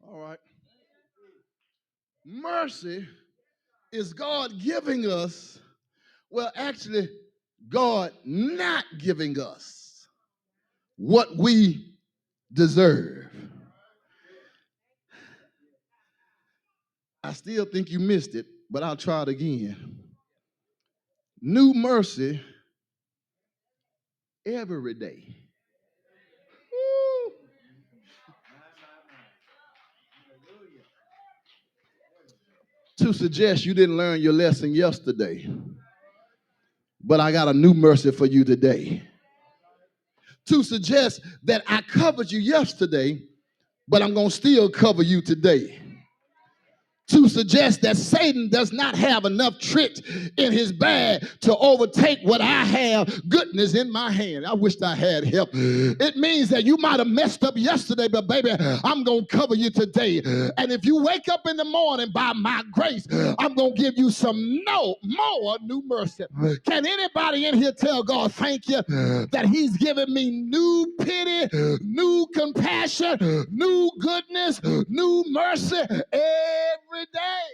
All right. Mercy is God giving us, well, actually, God not giving us what we deserve. I still think you missed it, but I'll try it again. New mercy every day. Woo. To suggest you didn't learn your lesson yesterday, but I got a new mercy for you today. To suggest that I covered you yesterday, but I'm going to still cover you today. To suggest that Satan does not have enough tricks in his bag to overtake what I have, goodness in my hand. I wished I had help. It means that you might have messed up yesterday, but baby, I'm going to cover you today. And if you wake up in the morning by my grace, I'm going to give you some more new mercy. Can anybody in here tell God thank you that he's given me new pity, new compassion, new goodness, new mercy every day?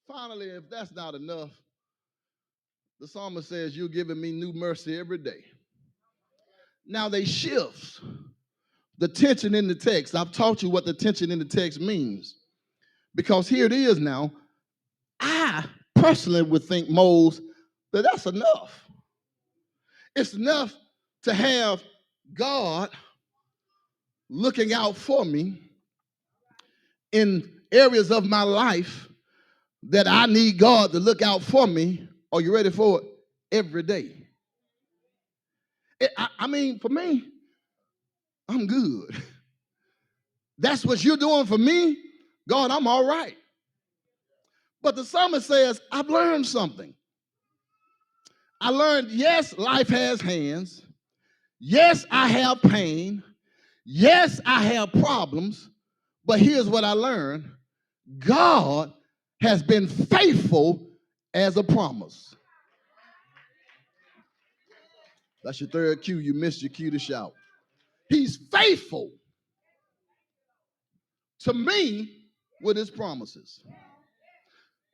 Finally, if that's not enough, the psalmist says, you're giving me new mercy every day. Now they shift the tension in the text. I've taught you what the tension in the text means. Because here it is now. I personally would think, Mose, that that's enough. It's enough to have God looking out for me in areas of my life that I need God to look out for me. Are you ready for it? Every day. I mean, for me, I'm good. That's what you're doing for me. God, I'm all right. But the psalmist says, I've learned something. I learned, yes, life has hands. Yes, I have pain. Yes, I have problems. But here's what I learned. God has been faithful as a promise. That's your third cue. You missed your cue to shout. He's faithful to me with his promises.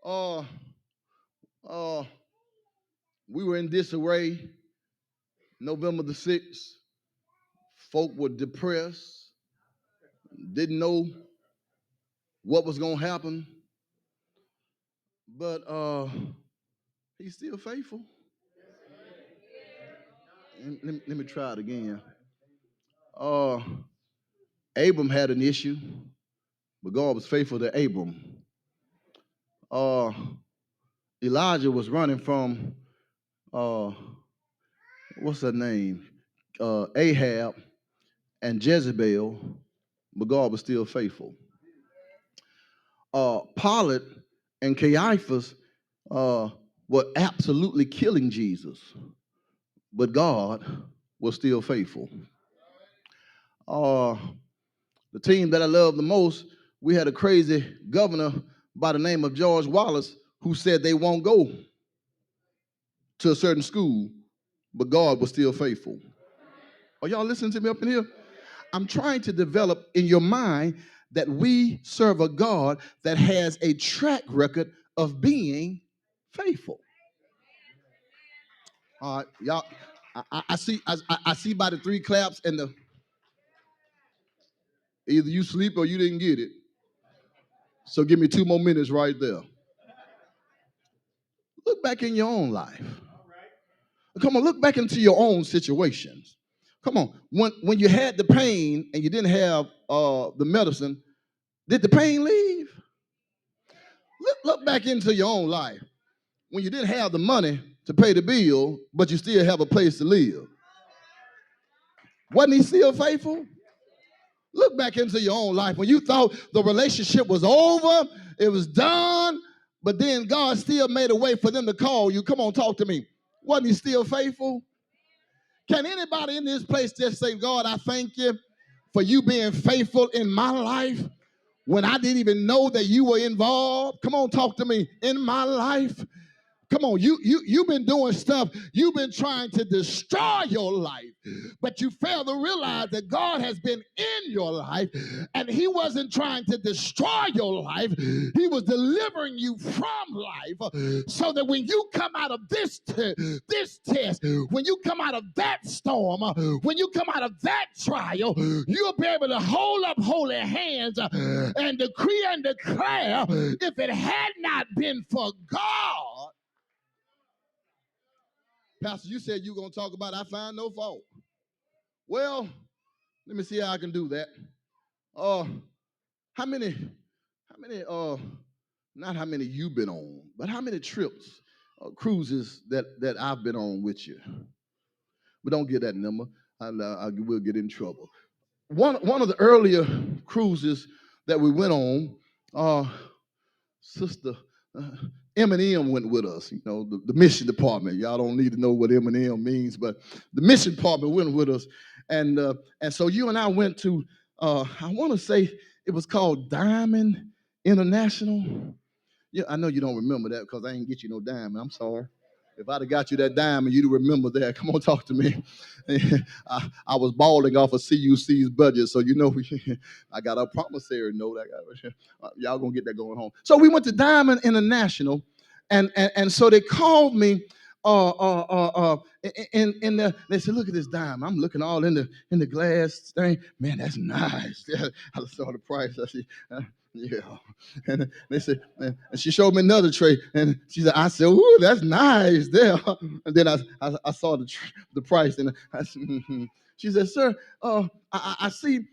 Uh, uh, we were in disarray November the 6th. Folk were depressed, didn't know what was going to happen. But he's still faithful. Let me try it again. Uh, Abram had an issue, but God was faithful to Abram. Uh, Elijah was running from, uh, what's her name? Ahab and Jezebel, but God was still faithful. Pilate and Caiaphas were absolutely killing Jesus, but God was still faithful. Uh, the team that I love the most, we had a crazy governor by the name of George Wallace who said they won't go to a certain school, but God was still faithful. Are y'all listening to me up in here? I'm trying to develop in your mind that we serve a God that has a track record of being faithful. All right, y'all. I see by the three claps and the either you sleep or you didn't get it. So give me 2 more minutes right there. Look back in your own life. Come on, look back into your own situations. Come on, when you had the pain and you didn't have the medicine, did the pain leave? Look back into your own life. When you didn't have the money to pay the bill, but you still have a place to live. Wasn't he still faithful? Look back into your own life. When you thought the relationship was over, it was done, but then God still made a way for them to call you. Come on, talk to me. Wasn't he still faithful? Can anybody in this place just say, God, I thank you for you being faithful in my life when I didn't even know that you were involved? Come on, talk to me. In my life. Come on, you've been doing stuff. You've been trying to destroy your life, but you fail to realize that God has been in your life, and He wasn't trying to destroy your life. He was delivering you from life, so that when you come out of this test, when you come out of that storm, when you come out of that trial, you'll be able to hold up holy hands and decree and declare, if it had not been for God. Pastor, you said you were going to talk about I find no fault. Well, let me see how I can do that. Uh, how many, not how many you've been on, but how many trips, cruises that I've been on with you? But don't get that number. I will get in trouble. One of the earlier cruises that we went on, Sister M&M went with us, the mission department. Y'all don't need to know what M&M means, but the mission department went with us. And so you and I went to, I want to say it was called Diamond International. Yeah, I know you don't remember that because I ain't get you no diamond. I'm sorry. If I'd have got you that diamond, you'd remember that. Come on, talk to me. I was balling off of CUC's budget, so I got a promissory note. Y'all gonna get that going home. So we went to Diamond International, and so they called me. They said, look at this diamond. I'm looking all in the glass thing. Man, that's nice. I saw the price. I said, yeah. And they said, and she showed me another tray, and I said, ooh, that's nice there. And then I saw the price, and I said, mm-hmm. She said, sir, I see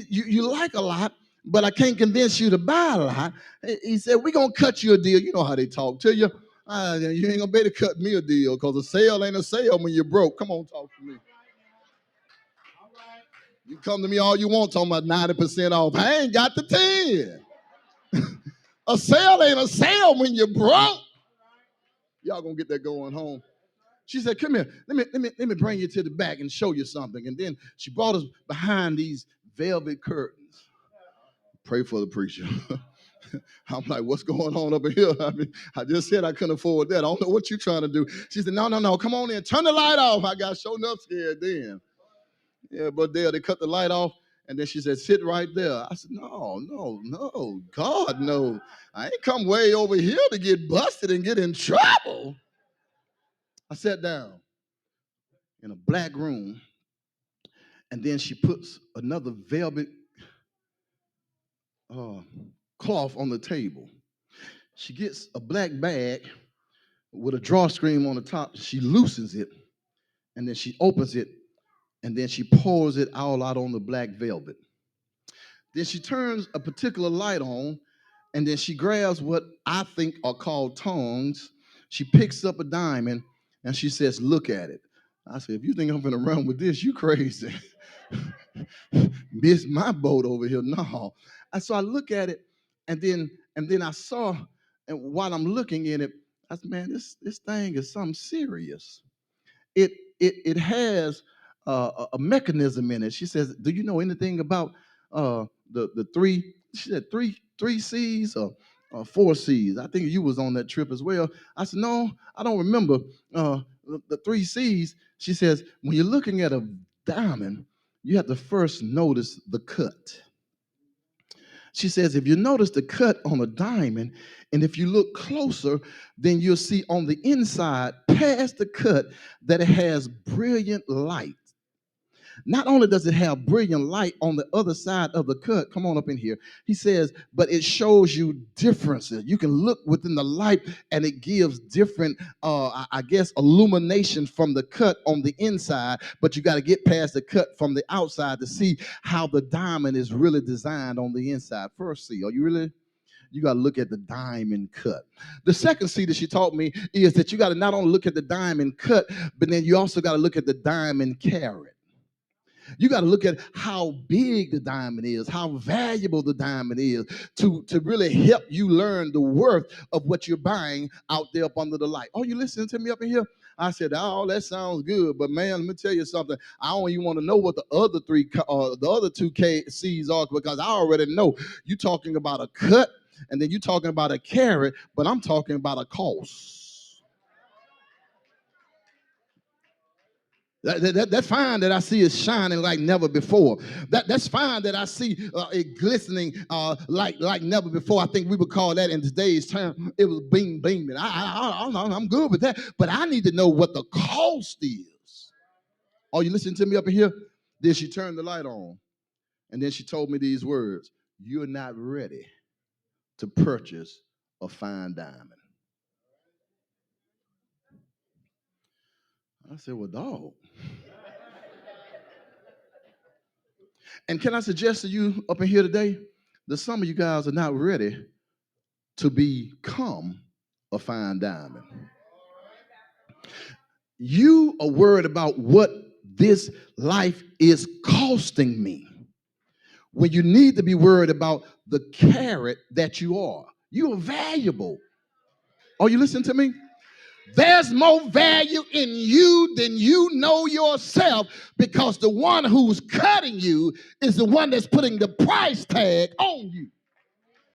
you like a lot, but I can't convince you to buy a lot. He said, we're going to cut you a deal. You know how they talk to you. You ain't going to be able to cut me a deal because a sale ain't a sale when you're broke. Come on, talk to me. You come to me all you want talking about 90% off. I ain't got the 10. A sale ain't a sale when you're broke. Y'all gonna get that going home. She said, come here, let me bring you to the back and show you something. And then she brought us behind these velvet curtains. Pray for the preacher. I'm like, what's going on over here? I just said I couldn't afford that. I don't know what you're trying to do. She said, no, come on in. Turn the light off. I got shown up scared then. Yeah, but they cut the light off. And then she said, sit right there. I said, no, God, no. I ain't come way over here to get busted and get in trouble. I sat down in a black room, and then she puts another velvet cloth on the table. She gets a black bag with a drawstring on the top. She loosens it, and then she opens it, and then she pours it all out on the black velvet. Then she turns a particular light on, and then she grabs what I think are called tongs. She picks up a diamond, and she says, look at it. I said, if you think I'm going to run with this, you crazy. Miss my boat over here. No. And so I look at it, and then I saw, and while I'm looking in it, I said, man, this thing is something serious. It has a mechanism in it. She says, do you know anything about the three? She said three C's or 4 C's. I think you was on that trip as well. I said, no, I don't remember the 3 C's. She says, when you're looking at a diamond, you have to first notice the cut. She says, if you notice the cut on a diamond, and if you look closer, then you'll see on the inside, past the cut, that it has brilliant light. Not only does it have brilliant light on the other side of the cut, come on up in here. He says, but it shows you differences. You can look within the light and it gives different, illumination from the cut on the inside, but you got to get past the cut from the outside to see how the diamond is really designed on the inside. First C, you got to look at the diamond cut. The second C that she taught me is that you got to not only look at the diamond cut, but then you also got to look at the diamond carat. You got to look at how big the diamond is, how valuable the diamond is to really help you learn the worth of what you're buying out there up under the light. Oh, you listening to me up in here? I said, oh, that sounds good, but man, let me tell you something. I don't even want to know what the other two C's are, because I already know you talking about a cut, and then you talking about a carat, but I'm talking about a cost. That's fine that I see it shining like never before. That's fine that I see it glistening like never before. I think we would call that in today's term, it was beaming. I'm good with that. But I need to know what the cost is. Are you listening to me up in here? Then she turned the light on. And then she told me these words: "You're not ready to purchase a fine diamond." I said, "Well, dog." And can I suggest to you up in here today that some of you guys are not ready to become a fine diamond? You are worried about what this life is costing me, when you need to be worried about the carrot that you are. You are valuable. Are you listening to me? There's more value in you than you know yourself, because the one who's cutting you is the one that's putting the price tag on you.